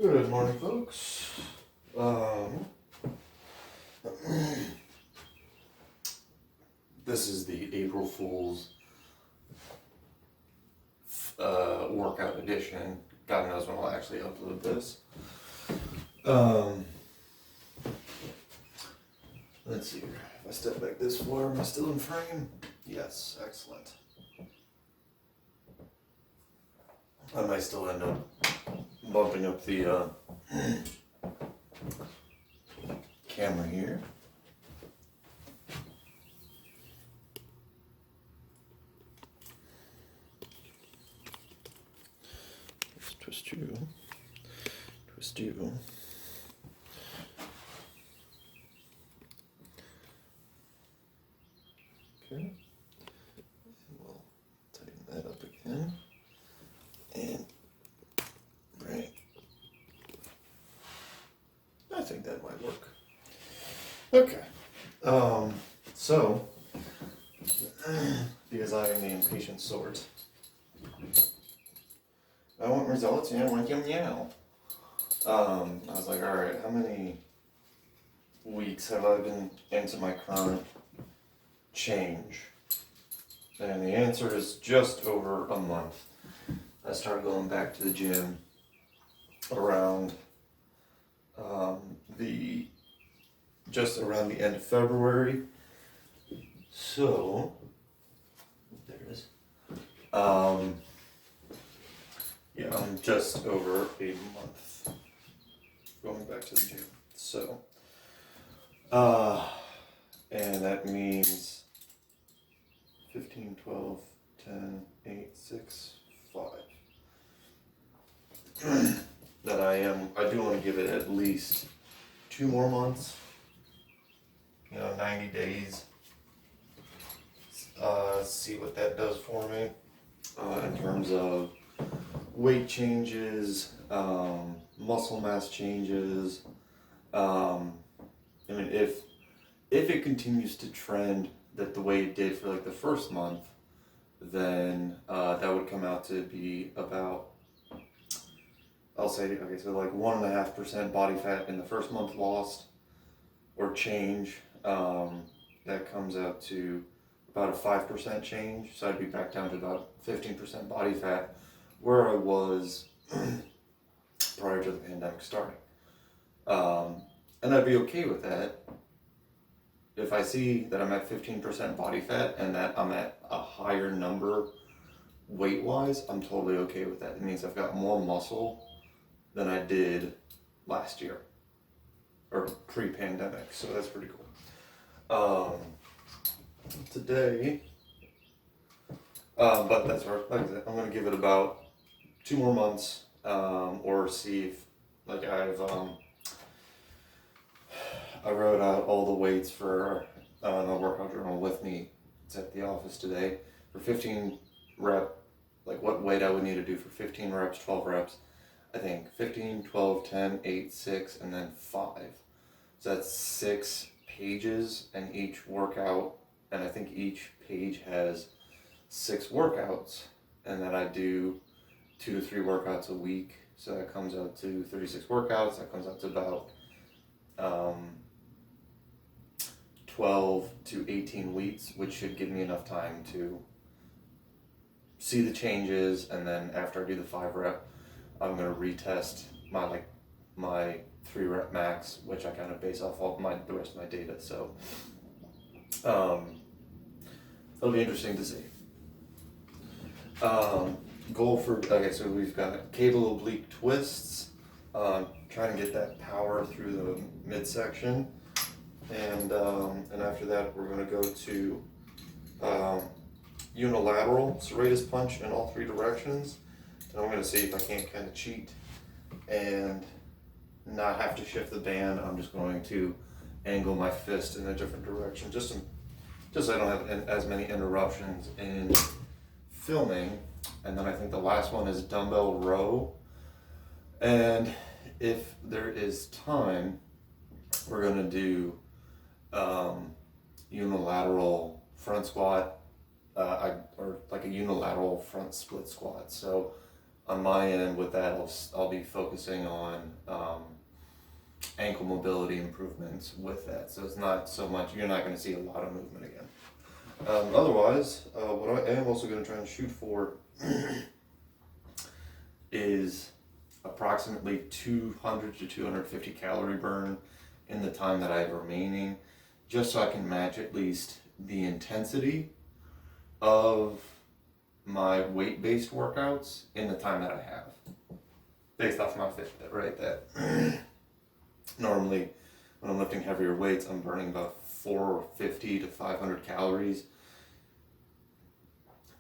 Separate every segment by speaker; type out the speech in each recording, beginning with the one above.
Speaker 1: Good morning, folks. This is the April Fool's workout edition. God knows when I'll actually upload this. Let's see here. If I step back this far, am I still in frame? Yes, excellent. I might still end up bumping up the camera here. Let's twist you. Twist you. Okay. We'll tighten that up again. And right. I think that might work. Okay. So because I am the impatient sort, I want results and I want them now. I was like, all right, how many weeks have I been into my current change? And the answer is just over a month. I started going back to the gym around just around the end of February. So there it is. Yeah, I'm just over a month going back to the gym. So and that means 15, 12, 10, 8, 6, 5. That I do want to give it at least 2 more months, 90 days, see what that does for me, in terms of weight changes, muscle mass changes. I mean, if it continues to trend that the way it did for like the first month, then that would come out to be about, I'll say, okay, so like 1.5% body fat in the first month lost or change. That comes out to about a 5% change. So I'd be back down to about 15% body fat where I was prior to the pandemic starting. And I'd be okay with that. If I see that I'm at 15% body fat and that I'm at a higher number weight-wise, I'm totally okay with that. It means I've got more muscle than I did last year, or pre-pandemic, so that's pretty cool. Today, but that's right, like I said, I'm going to give it about 2 more months, or see if, like I wrote out all the weights for my workout journal with me. It's at the office today. For 15 rep, like what weight I would need to do for 15 reps, 12 reps. I think 15, 12, 10, 8, 6, and then 5. So that's 6 pages, and each workout, and I think each page has 6 workouts, and then I do 2 to 3 workouts a week. So that comes out to 36 workouts. That comes out to about 12 to 18 weeks, which should give me enough time to see the changes, and then after I do the 5 rep, I'm gonna retest my 3 rep max, which I kind of base off all the rest of my data. So it'll be interesting to see. Goal for, okay, so we've got cable oblique twists, trying to get that power through the midsection, and after that we're going to go to unilateral serratus punch in all 3 directions, and I'm going to see if I can't kind of cheat and not have to shift the band. I'm just going to angle my fist in a different direction, just so I don't have as many interruptions in filming. And then I think the last one is dumbbell row, and if there is time, we're going to do unilateral front squat, or like a unilateral front split squat. So on my end with that, I'll be focusing on ankle mobility improvements with that. So it's not so much, you're not going to see a lot of movement again. Otherwise, what I am also going to try and shoot for is approximately 200 to 250 calorie burn in the time that I have remaining, just so I can match at least the intensity of my weight-based workouts in the time that I have, based off my Fitbit, right? That normally when I'm lifting heavier weights, I'm burning about 450 to 500 calories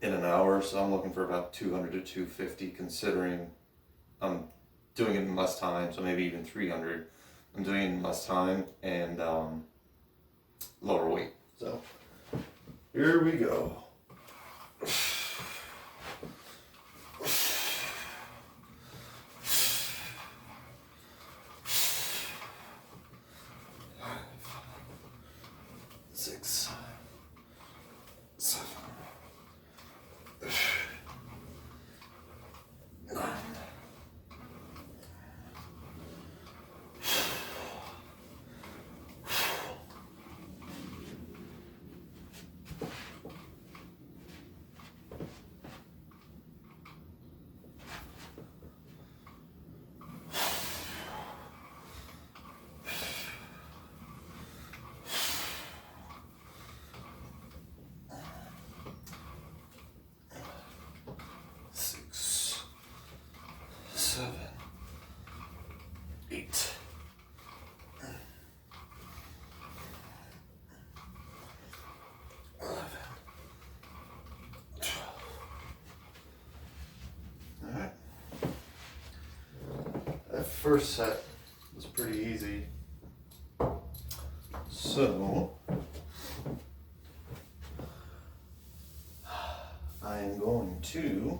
Speaker 1: in an hour, so I'm looking for about 200 to 250, considering I'm doing it in less time, so maybe even 300. I'm doing it in less time and lower weight. So here we go. First set was pretty easy, so I am going to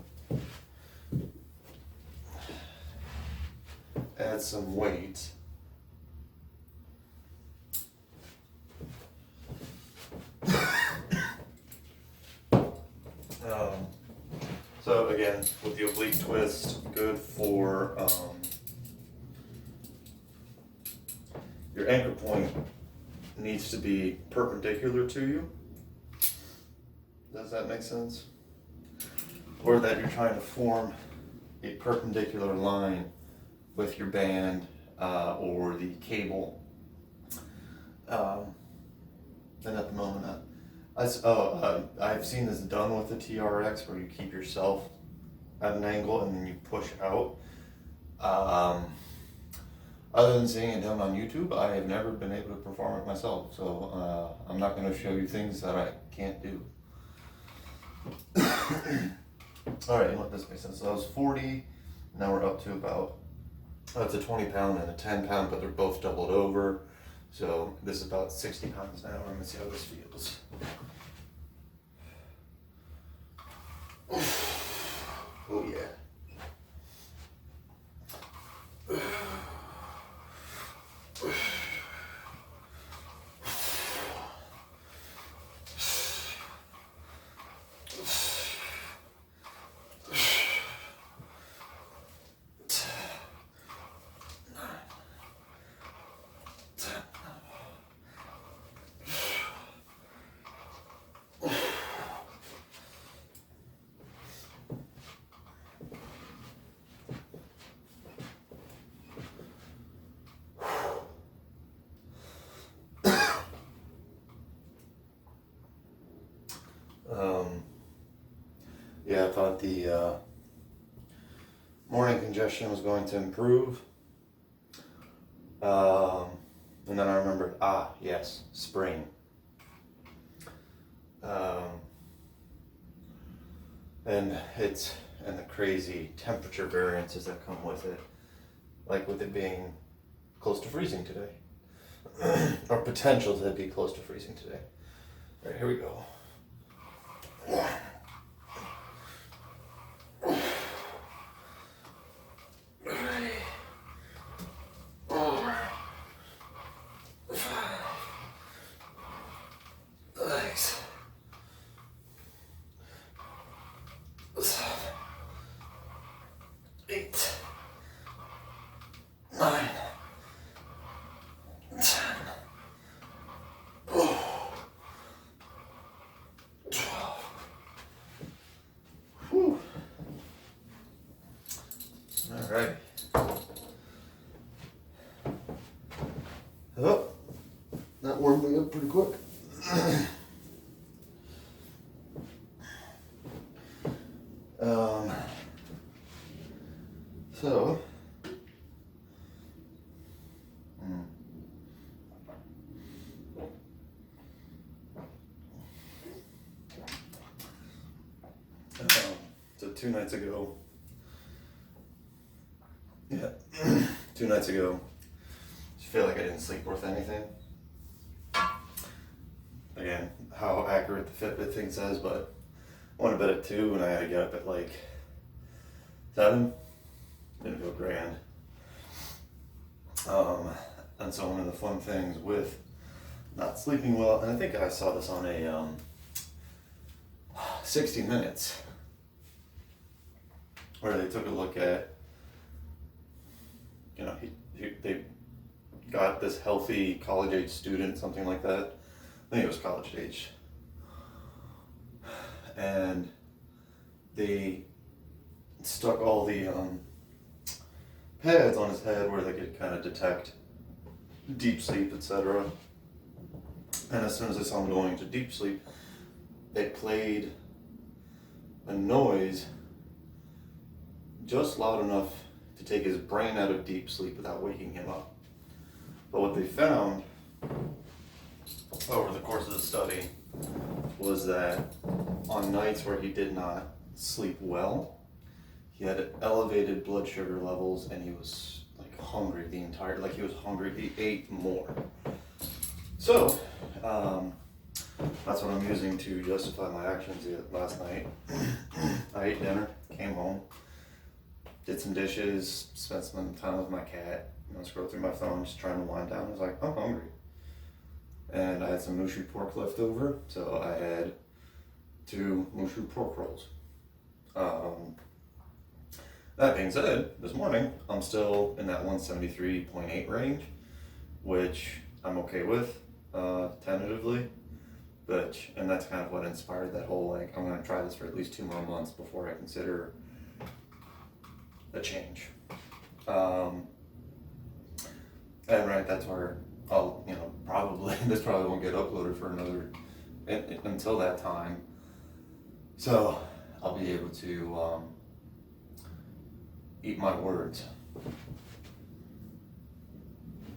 Speaker 1: add some weight. So again, with the oblique twist, good for your anchor point needs to be perpendicular to you. Does that make sense? Or that you're trying to form a perpendicular line with your band or the cable. And at the moment, I've seen this done with the TRX, where you keep yourself at an angle and then you push out. Other than seeing it done on YouTube, I have never been able to perform it myself, so I'm not going to show you things that I can't do. Alright, you know what, this makes sense. So that was 40, now we're up to about, it's a 20 pound and a 10 pound, but they're both doubled over. So this is about 60 pounds now. We're going to see how this feels. Oh yeah. Yeah, I thought the morning congestion was going to improve. And then I remembered, yes, spring. And the crazy temperature variances that come with it. Like with it being close to freezing today. Or potential to be close to freezing today. All right, here we go. 9, 10, 12. Whew. All right. Oh, that warmed me up pretty quick. So, so 2 nights ago, 2 nights ago, I feel like I didn't sleep worth anything. Again, how accurate the Fitbit thing says, but I went to bed at 2 and I had to get up at like 7. Didn't feel grand. And so one of the fun things with not sleeping well, and I think I saw this on a 60 Minutes, where they took a look at, they got this healthy college age student, something like that. I think it was college age. And they stuck all the pads on his head where they could kind of detect deep sleep, etc. And as soon as they saw him going into deep sleep, they played a noise just loud enough to take his brain out of deep sleep without waking him up. But what they found over the course of the study was that on nights where he did not sleep well, he had elevated blood sugar levels and he was like hungry he was hungry, he ate more. So, that's what I'm using to justify my actions last night. I ate dinner, came home, did some dishes, spent some time with my cat, scrolled through my phone, just trying to wind down. I was like, I'm hungry. And I had some Mushu pork left over, so I had 2 Mushu pork rolls. That being said, this morning, I'm still in that 173.8 range, which I'm okay with, tentatively. And that's kind of what inspired that whole, I'm going to try this for at least 2 more months before I consider a change. And right, that's where I'll, this probably won't get uploaded for until that time. So I'll be able to eat my words.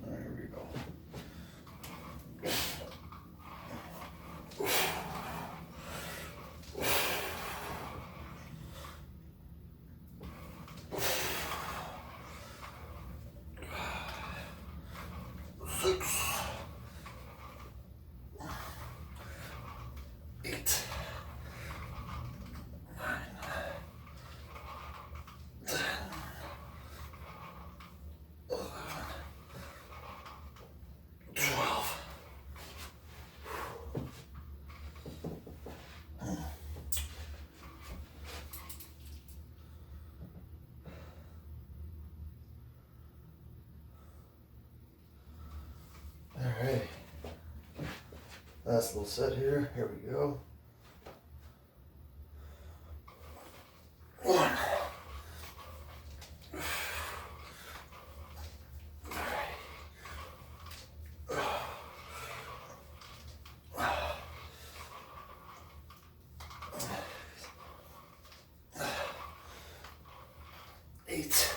Speaker 1: All right, here we go. Alright, last little set here. Here we go. 1. 8.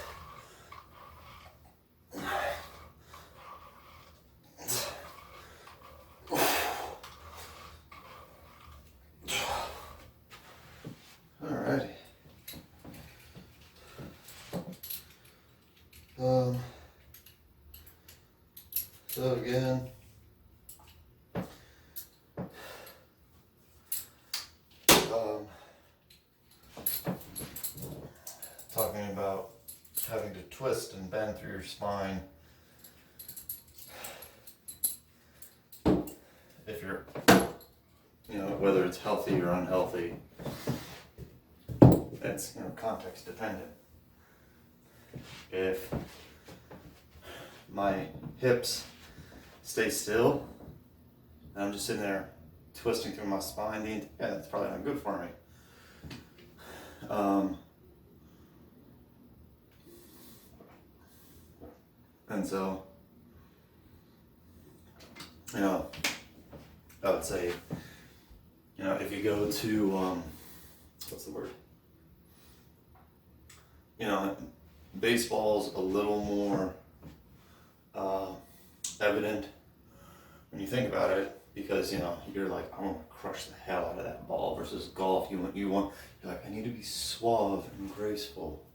Speaker 1: Alrighty. So again, talking about having to twist and bend through your spine. If you're, whether it's healthy or unhealthy, it's, context dependent. If my hips stay still, and I'm just sitting there twisting through my spine. Yeah, that's probably not good for me. And so, you know, I would say, you know, if you go to, what's the word? You know, baseball's a little more evident when you think about it, because, you know, you're like, I want to crush the hell out of that ball, versus golf, you're like, I need to be suave and graceful.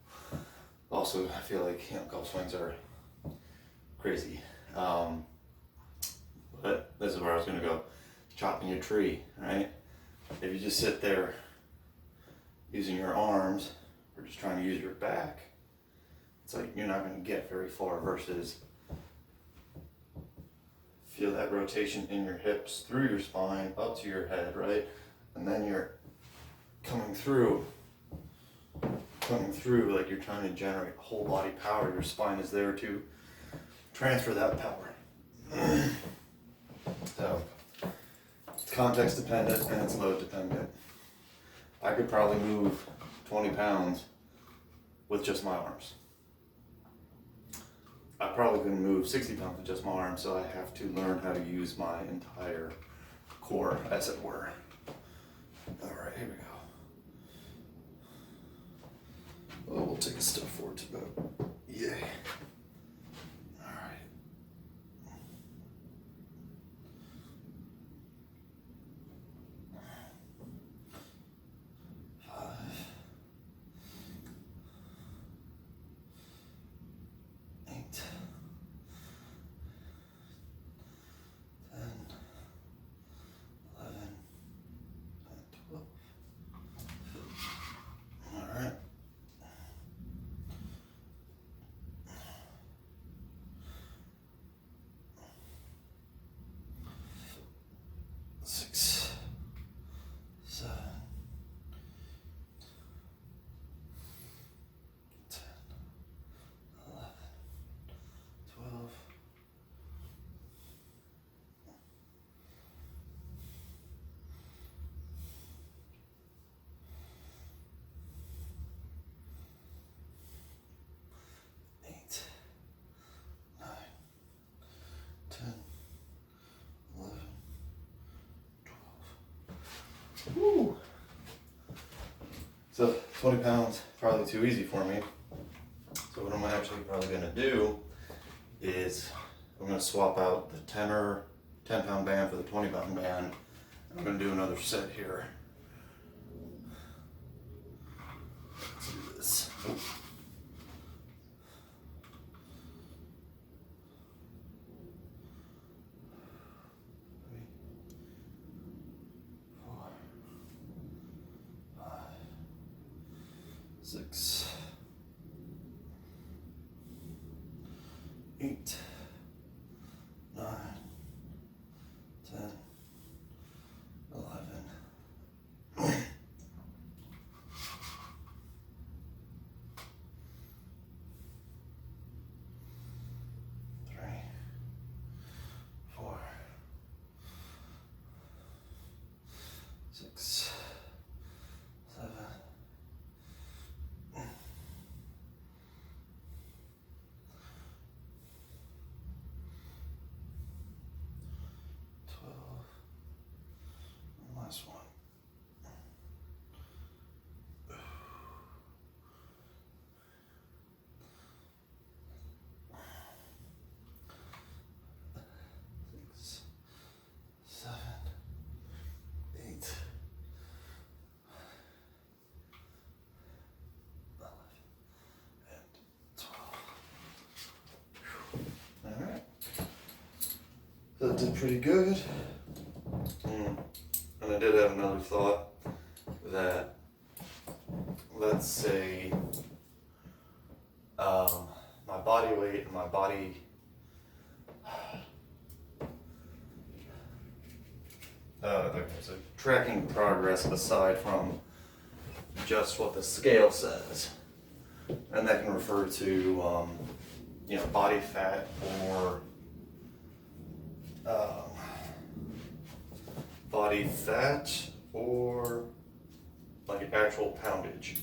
Speaker 1: Also, I feel like, you know, golf swings are crazy. But this is where I was gonna go. Chopping a tree, right? If you just sit there using your arms, or just trying to use your back, it's like you're not gonna get very far, versus feel that rotation in your hips, through your spine, up to your head, right? And then you're coming through like you're trying to generate whole body power. Your spine is there to transfer that power. So, it's context dependent and it's load dependent. I could probably move 20 pounds with just my arms. I probably couldn't move 60 pounds with just my arms, so I have to learn how to use my entire core, as it were. Alright, here we go. Oh, we'll take a step forward to about, yay. Alright. 5, 8, 10, 11, 12. All right. 6, 7, 10, 11, 12. 8, 9, 10, 11, 12. Woo! So 20 pounds, probably too easy for me. So what I'm actually probably gonna do is I'm gonna swap out the 10 pound band for the 20 pound band. I'm gonna do another set here. Let's do this. Oh. 3, 4, 5, 6, 8, 9, 10, 11. 3, 4, 6, 7, 12. And last one. 6, 7, 8, 11, and 12. All right. That did pretty good. And I did have another thought that, let's say, my body weight and my body so tracking progress aside from just what the scale says, and that can refer to body fat or body fat or like actual poundage.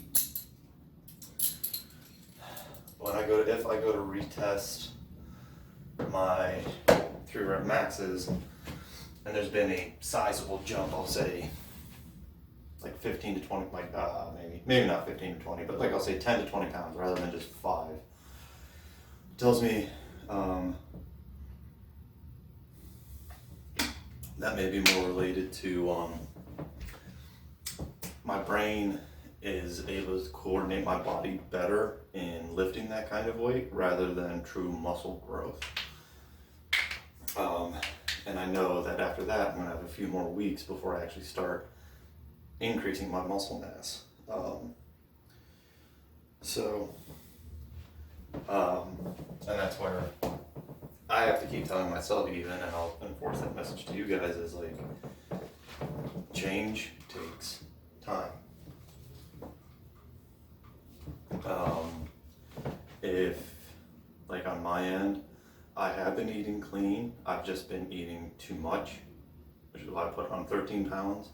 Speaker 1: If I go to retest my 3-rep maxes, and there's been a sizable jump, I'll say like 15 to 20, like maybe not 15 to 20, but like I'll say 10 to 20 pounds rather than just 5. It tells me that may be more related to my brain is able to coordinate my body better in lifting that kind of weight rather than true muscle growth. And I know that after that, I'm going to have a few more weeks before I actually start increasing my muscle mass. And that's where I have to keep telling myself even, and I'll enforce that message to you guys, is like, change takes time. If, like on my end, I have been eating clean, I've just been eating too much, which is why I put on 13 pounds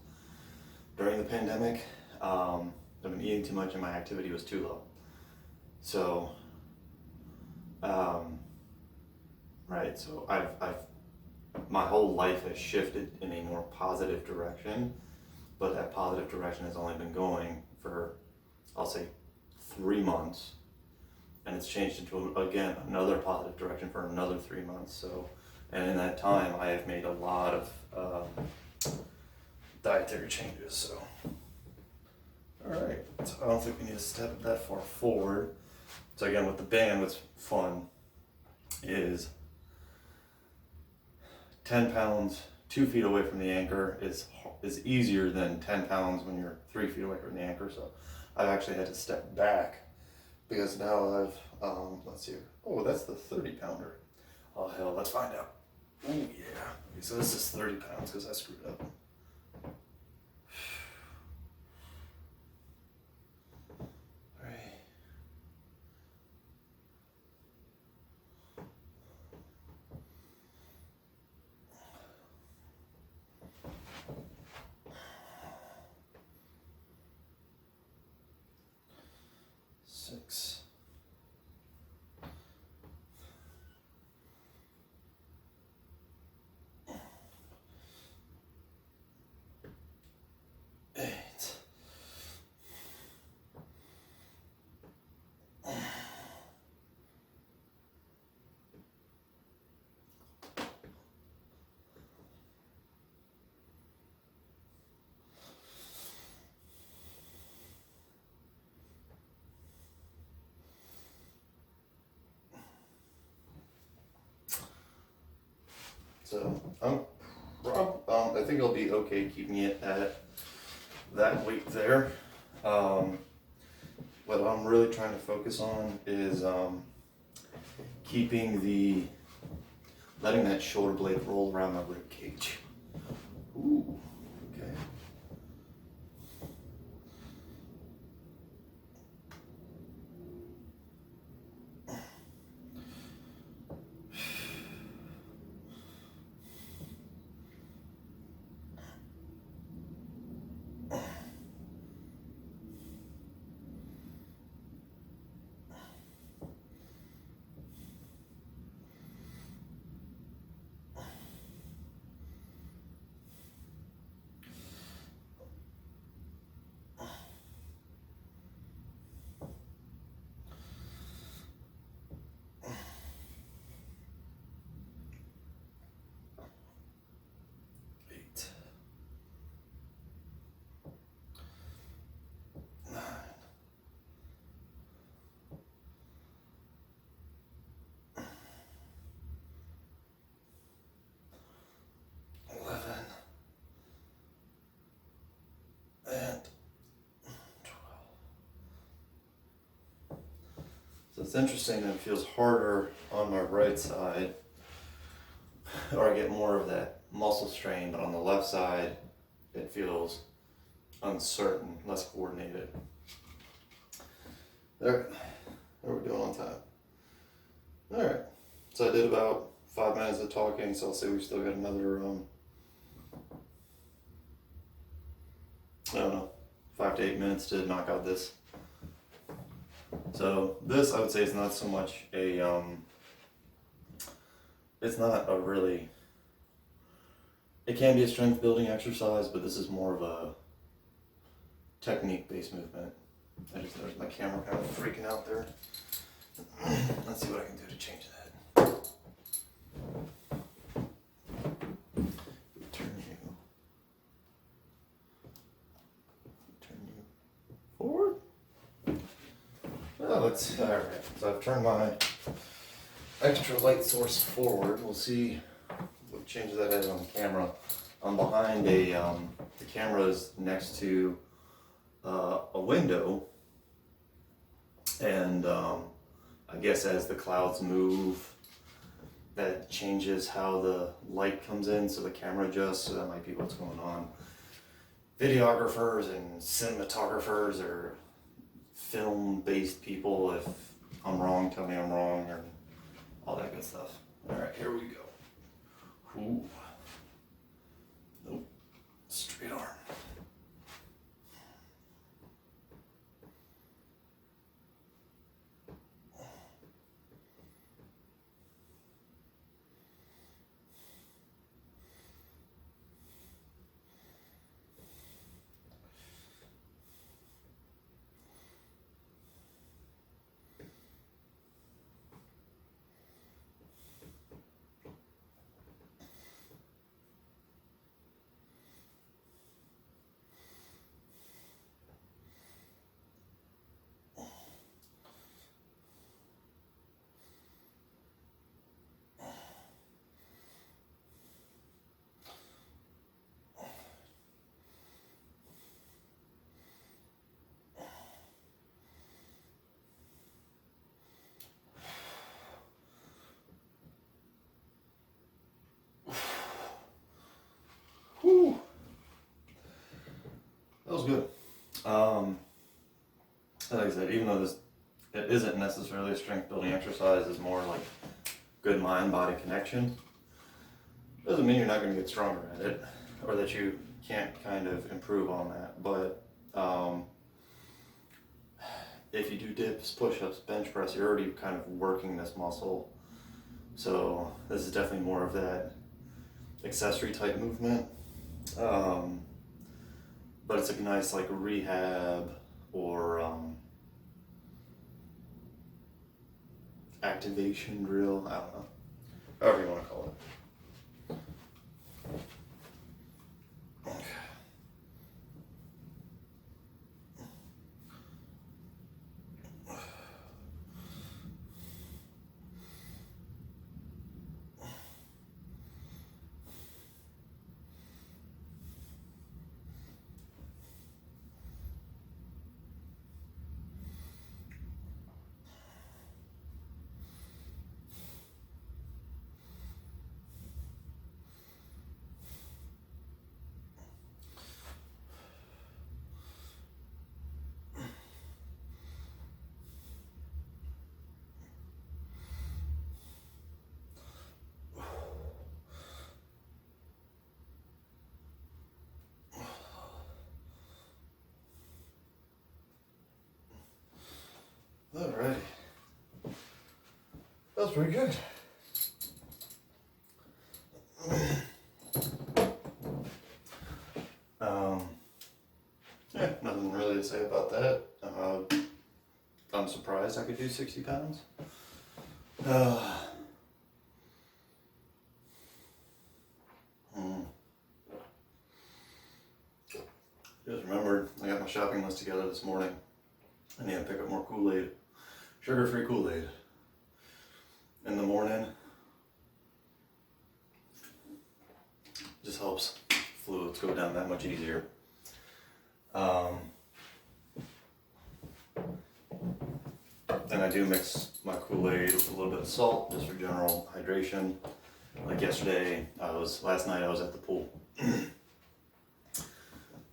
Speaker 1: during the pandemic. I've been eating too much and my activity was too low. So, right, so my whole life has shifted in a more positive direction, but that positive direction has only been going for, I'll say, 3 months, and it's changed into, again, another positive direction for another 3 months. So, and in that time, I have made a lot of dietary changes. So, all right, so I don't think we need to step that far forward. So again, with the band, what's fun is 10 pounds 2 feet away from the anchor is easier than 10 pounds when you're 3 feet away from the anchor. So I've actually had to step back because now I've, let's see, oh, that's the 30 pounder. Oh hell, let's find out. Oh yeah, okay, so this is 30 pounds because I screwed up. All right. Six. Eight. So I think I'll be okay keeping it at that weight there. What I'm really trying to focus on is letting that shoulder blade roll around my rib cage. Ooh, okay. So it's interesting that it feels harder on my right side, or I get more of that muscle strain, but on the left side, it feels uncertain, less coordinated. There, how are we doing on time? Alright, so I did about 5 minutes of talking, so I'll say we've still got another, I don't know, 5 to 8 minutes to knock out this. So this, I would say, is not so much a, it's not a really, it can be a strength building exercise, but this is more of a technique based movement. There's my camera kind of freaking out there. Let's see what I can do to change that. Turn you forward. Oh, it's all right. So I've turned my extra light source forward. We'll see what changes that has on the camera. I'm behind a, the camera is next to a window, and I guess as the clouds move, that changes how the light comes in, so the camera adjusts, so that might be what's going on. Videographers and cinematographers or film-based people, if I'm wrong, tell me I'm wrong, or all that good stuff. Alright, here we go. Ooh. Nope. Straight arm. Whew. That was good. Like I said, even though it isn't necessarily a strength building exercise, it's more like good mind-body connection. Doesn't mean you're not going to get stronger at it, or that you can't kind of improve on that. But if you do dips, push-ups, bench press, you're already kind of working this muscle. So this is definitely more of that accessory type movement. But it's a nice like rehab or activation drill. I don't know, however you want to call it. Alrighty, that was pretty good. Yeah, nothing really to say about that. I'm surprised I could do 60 pounds. Just remembered, I got my shopping list together this morning. I need to pick up more Kool-Aid. Sugar-free Kool-Aid. In the morning. Just helps fluids go down that much easier. And I do mix my Kool-Aid with a little bit of salt just for general hydration. Like yesterday, last night I was at the pool.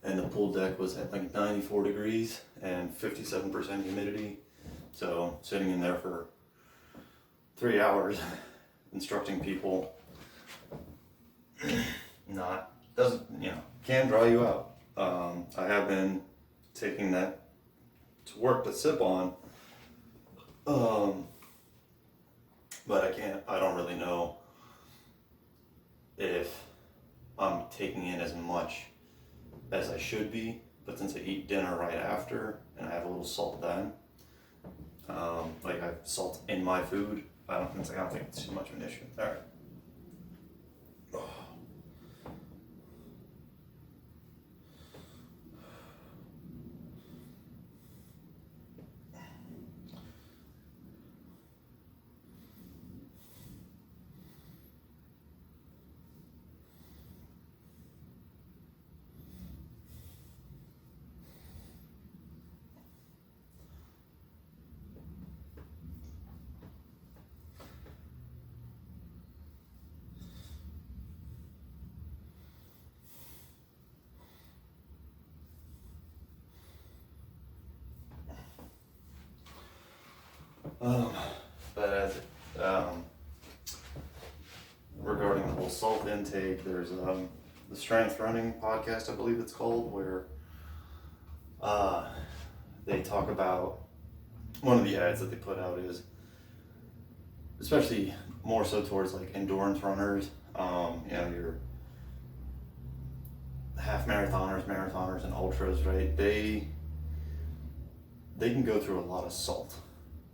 Speaker 1: And the pool deck was at like 94 degrees and 57% humidity. So sitting in there for 3 hours instructing people doesn't, can draw you out. I have been taking that to work to sip on, but I don't really know if I'm taking in as much as I should be, but since I eat dinner right after and I have a little salt then, like I have salt in my food, I don't think it's too much of an issue. All right. But as regarding the whole salt intake, there's the Strength Running podcast, I believe it's called, where they talk about, one of the ads that they put out is, especially more so towards like endurance runners, your half marathoners, and ultras, right? They can go through a lot of salt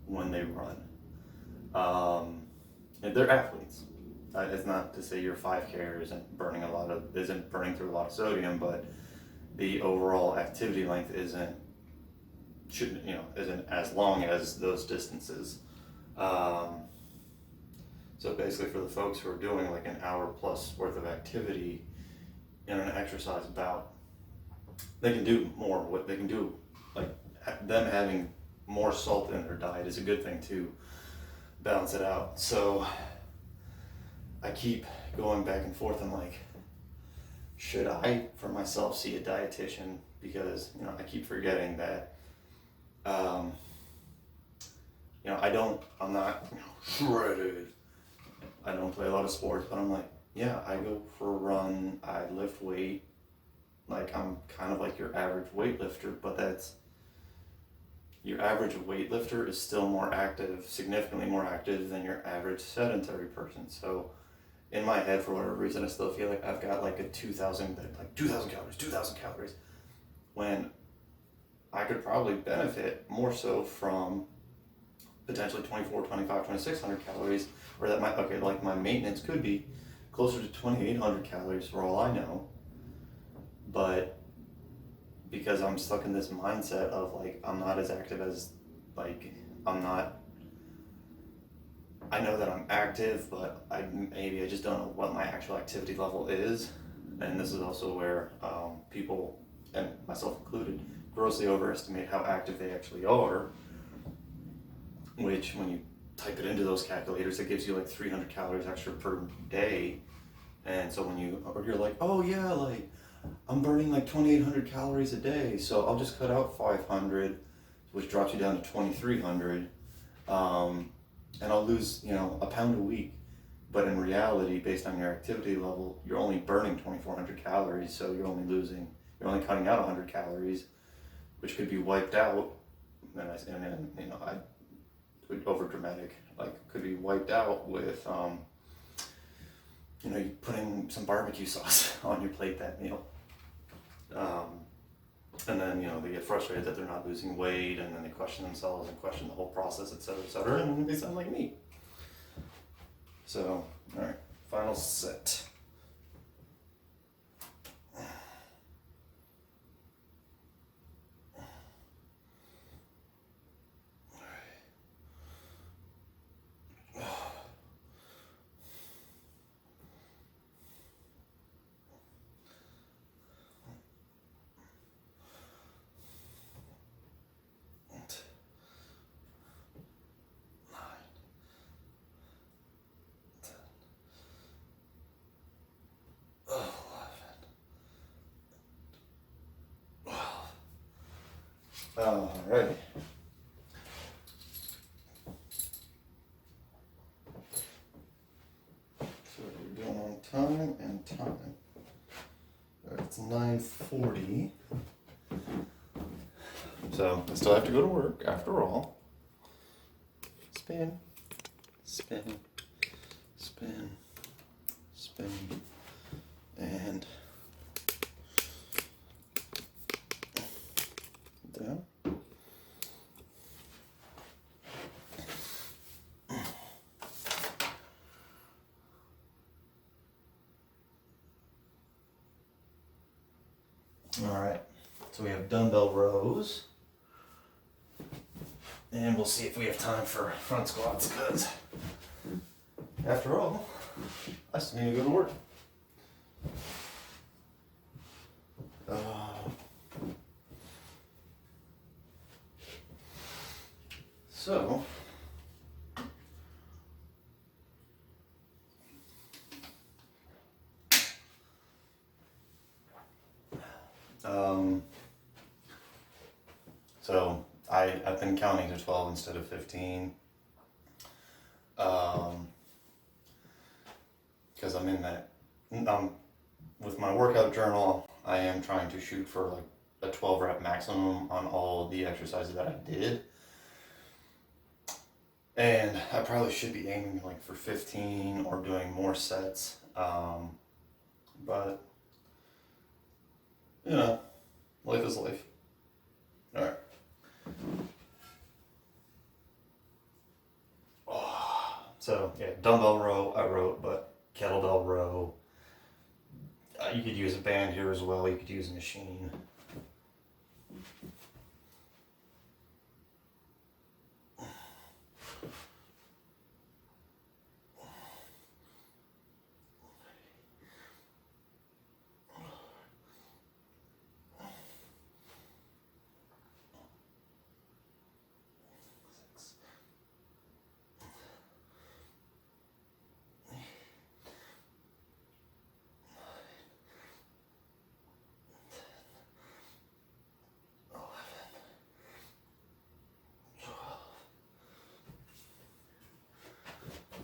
Speaker 1: when they run. And they're athletes. It's not to say your 5K isn't burning through a lot of sodium, but the overall activity length isn't as long as those distances. So basically, for the folks who are doing like an hour plus worth of activity in an exercise bout, they can do more. What they can do, like them having more salt in their diet, is a good thing to balance it out. So I keep going back and forth. I'm like, should I, for myself, see a dietitian? Because I keep forgetting that. I'm not shredded. I don't play a lot of sports, but I'm like, yeah, I go for a run, I lift weight, like I'm kind of like your average weightlifter, but your average weightlifter is still more active, significantly more active than your average sedentary person. So in my head, for whatever reason, I still feel like I've got like a 2,000 calories, when I could probably benefit more so from potentially 2,600 calories, or that my maintenance could be closer to 2,800 calories for all I know. But because I'm stuck in this mindset of like, I'm not as active as, like, I know that I'm active, but I just don't know what my actual activity level is. And this is also where people, and myself included, grossly overestimate how active they actually are, which when you type it into those calculators, it gives you like 300 calories extra per day. And so when you're like, oh yeah, like I'm burning like 2,800 calories a day, so I'll just cut out 500, which drops you down to 2,300, and I'll lose a pound a week. But in reality, based on your activity level, you're only burning 2,400 calories, so you're only cutting out 100 calories, which could be wiped out. And I over dramatic, like could be wiped out with you putting some barbecue sauce on your plate that meal. And then they get frustrated that they're not losing weight, and then they question themselves and question the whole process, etc., and then they sound like me. So, all right, final set. Alrighty. time and time. Alright, it's 9:40. So I still have to go to work after all. Spin, spin, spin, spin, and down. Alright, so we have dumbbell rows. And we'll see if we have time for front squats, because after all, I still need to go to work. So, I've been counting to 12 instead of 15. Because I'm in that, with my workout journal, I am trying to shoot for like a 12 rep maximum on all the exercises that I did. And I probably should be aiming like for 15 or doing more sets. But, you know, life is life. All right. So, yeah, dumbbell row I wrote, but kettlebell row. You could use a band here as well. You could use a machine.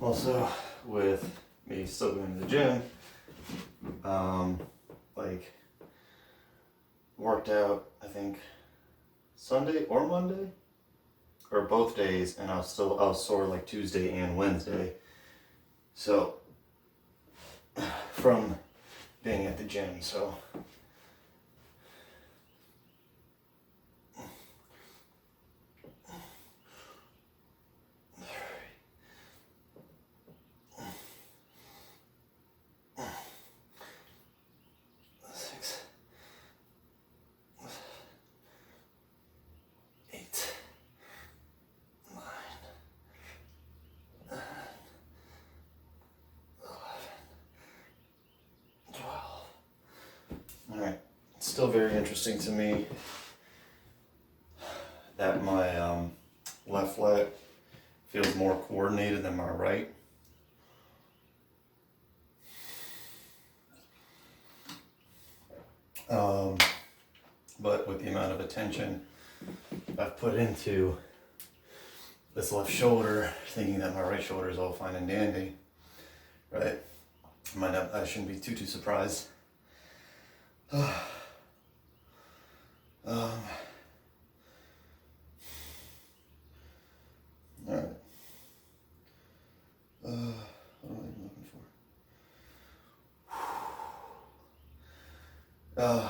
Speaker 1: Also, with me still going to the gym, like, worked out, I think, Sunday or Monday, or both days, and I was sore like Tuesday and Wednesday. So, from being at the gym, so. Alright, it's still very interesting to me that my left leg feels more coordinated than my right. But with the amount of attention I've put into this left shoulder, thinking that my right shoulder is all fine and dandy, right? I shouldn't be too surprised. Alright. What am I even looking for?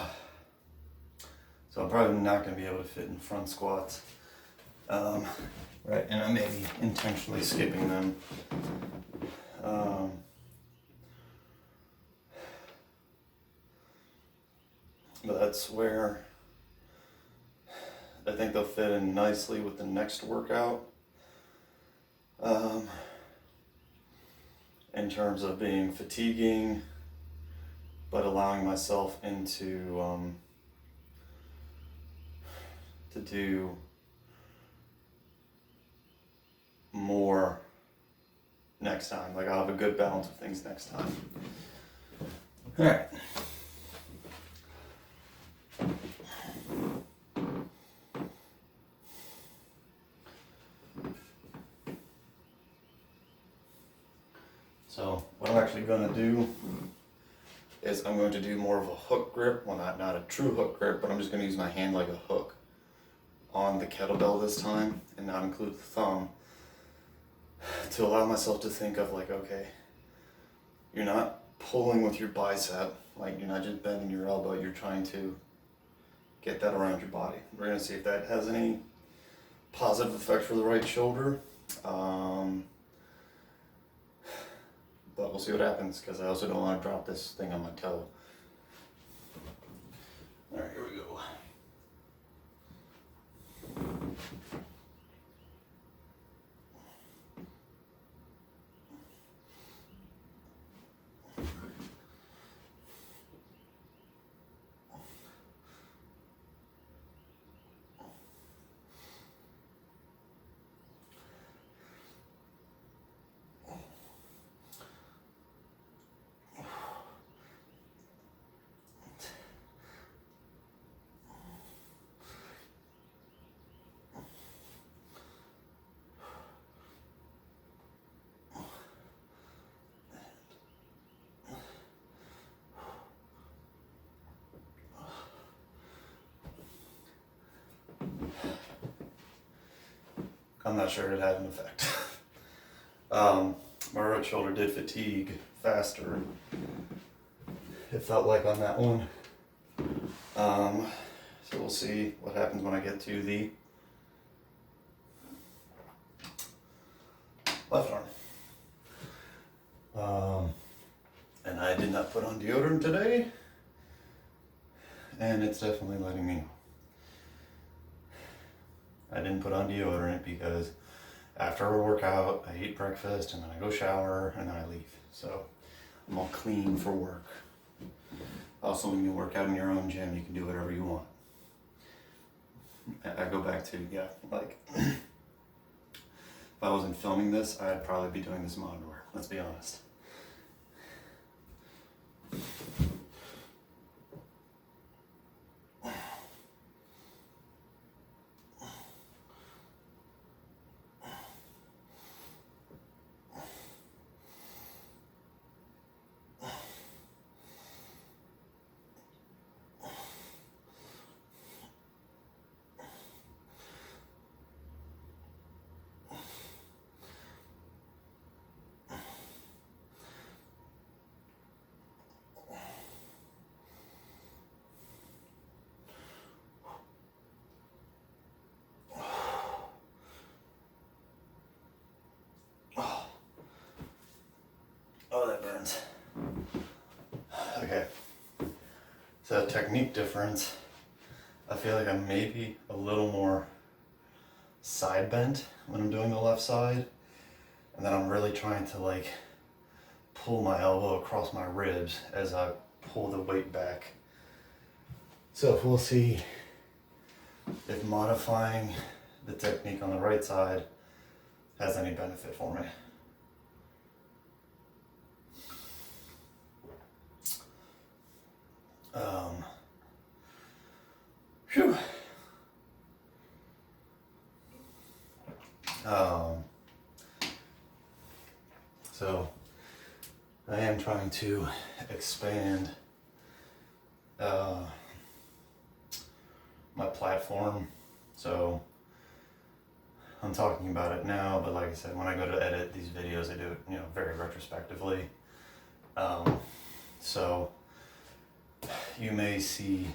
Speaker 1: So I'm probably not going to be able to fit in front squats. Right, and I may be intentionally skipping them. But that's where I think they'll fit in nicely with the next workout. In terms of being fatiguing, but allowing myself into to do more next time. Like, I'll have a good balance of things next time. All right. So what I'm actually going to do is I'm going to do more of a hook grip. Well, not a true hook grip, but I'm just going to use my hand like a hook on the kettlebell this time and not include the thumb, to allow myself to think of like, okay, you're not pulling with your bicep, like you're not just bending your elbow, you're trying to get that around your body. We're going to see if that has any positive effect for the right shoulder. But we'll see what happens, because I also don't want to drop this thing on my toe. Alright, here we go. I'm not sure it had an effect. My right shoulder did fatigue faster, it felt like, on that one. So we'll see what happens when I get to the left arm. And I did not put on deodorant today, and it's definitely letting me know. I didn't put on deodorant because after a workout, I eat breakfast and then I go shower and then I leave. So I'm all clean for work. Also, when you work out in your own gym, you can do whatever you want. I go back to, like, if I wasn't filming this, I'd probably be doing this in my underwear. Let's be honest. Oh, that burns. Okay. So technique difference. I feel like I'm maybe a little more side bent when I'm doing the left side. And then I'm really trying to like pull my elbow across my ribs as I pull the weight back. So we'll see if modifying the technique on the right side has any benefit for me. Phew. So I am trying to expand my platform. So I'm talking about it now, but like I said, when I go to edit these videos, I do it, very retrospectively. So you may see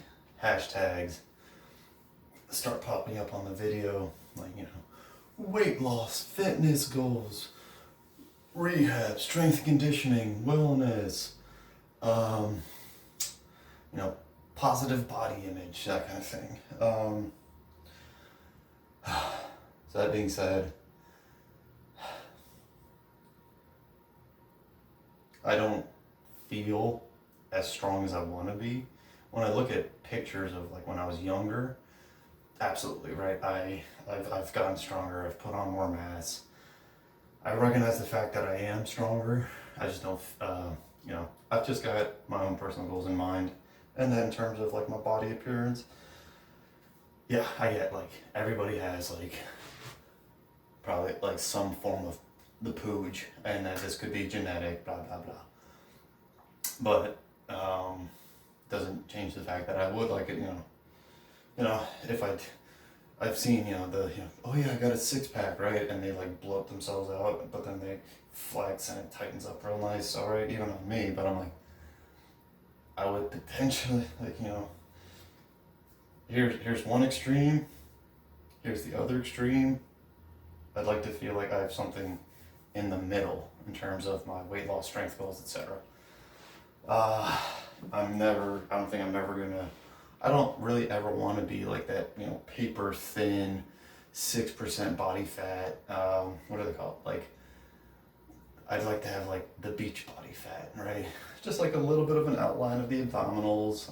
Speaker 1: hashtags start popping up on the video, like, weight loss, fitness goals, rehab, strength conditioning, wellness, positive body image, that kind of thing. So that being said, I don't feel as strong as I want to be. When I look at pictures of like when I was younger, absolutely right. I've gotten stronger. I've put on more mass. I recognize the fact that I am stronger. I just don't, I've just got my own personal goals in mind. And then in terms of like my body appearance, I get like everybody has like probably like some form of
Speaker 2: the pooch, and that this could be genetic, blah blah blah. But doesn't change the fact that I would like it, if I've seen, oh yeah, I got a six pack, right? And they like blow up themselves out, but then they flex and it tightens up real nice, all right, even on me. But I'm like, I would potentially, here's one extreme, here's the other extreme. I'd like to feel like I have something in the middle in terms of my weight loss, strength goals, etc. I don't think I'm ever gonna, I don't really ever want to be like that, paper thin, 6% body fat, what do they call it? Like, I'd like to have like the beach body fat, right? Just like a little bit of an outline of the abdominals,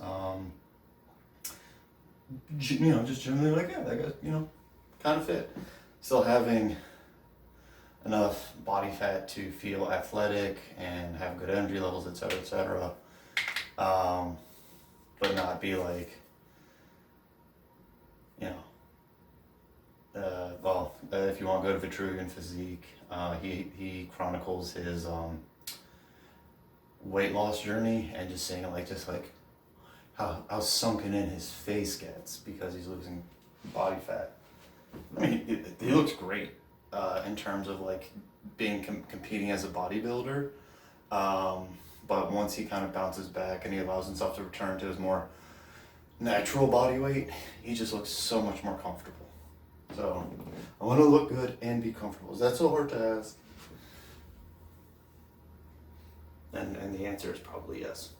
Speaker 2: just generally like, yeah, that guy, kind of fit. Still having enough body fat to feel athletic and have good energy levels, etc., etc. But not be like, if you want to go to Vitruvian Physique, he chronicles his weight loss journey and just saying like how sunken in his face gets because he's losing body fat. I mean, he looks great in terms of like being competing as a bodybuilder, but once he kind of bounces back and he allows himself to return to his more natural body weight, he just looks so much more comfortable. So I want to look good and be comfortable. Is that so hard to ask? And the answer is probably yes.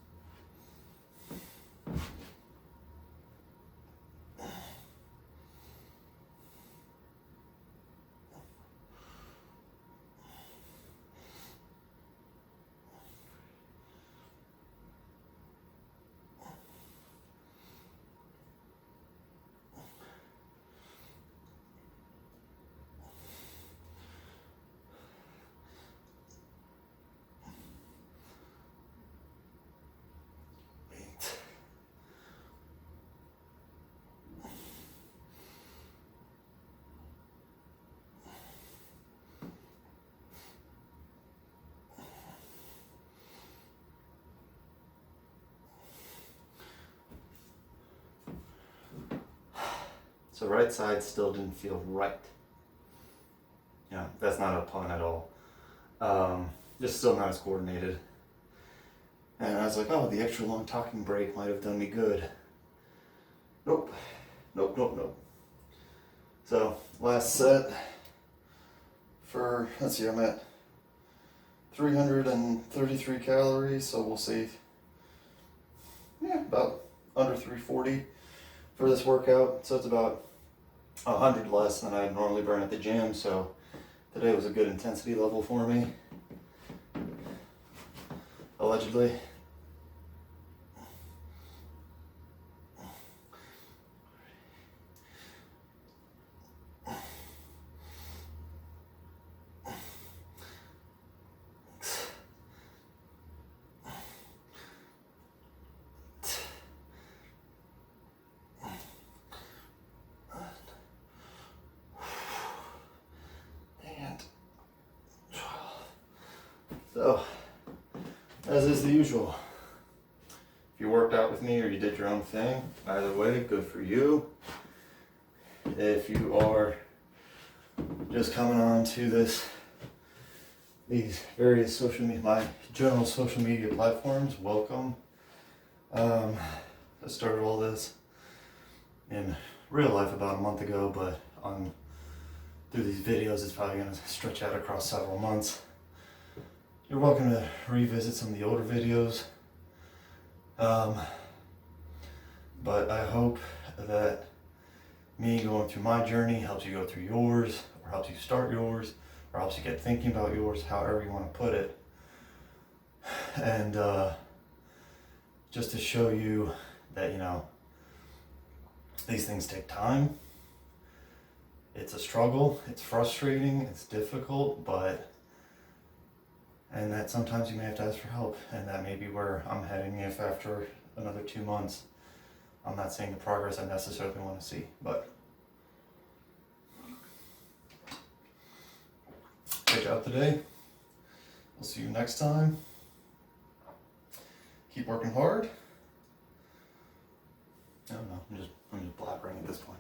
Speaker 2: So right side still didn't feel right. That's not a pun at all. Just still not as coordinated. And I was like, oh, the extra long talking break might have done me good. Nope. So last set for, let's see, I'm at 333 calories, so we'll see. Yeah, about under 340 for this workout. So it's about 100 less than I normally burn at the gym. So today was a good intensity level for me, allegedly. So, as is the usual, if you worked out with me or you did your own thing, either way, good for you. If you are just coming on to these various my general social media platforms, welcome. I started all this in real life about a month ago, but through these videos, it's probably going to stretch out across several months. You're welcome to revisit some of the older videos, but I hope that me going through my journey helps you go through yours, or helps you start yours, or helps you get thinking about yours, however you want to put it. And just to show you that, these things take time. It's a struggle, it's frustrating, it's difficult, and that sometimes you may have to ask for help, and that may be where I'm heading if after another 2 months I'm not seeing the progress I necessarily want to see. But workout today. We'll see you next time. Keep working hard. I don't know. I'm just blabbering at this point.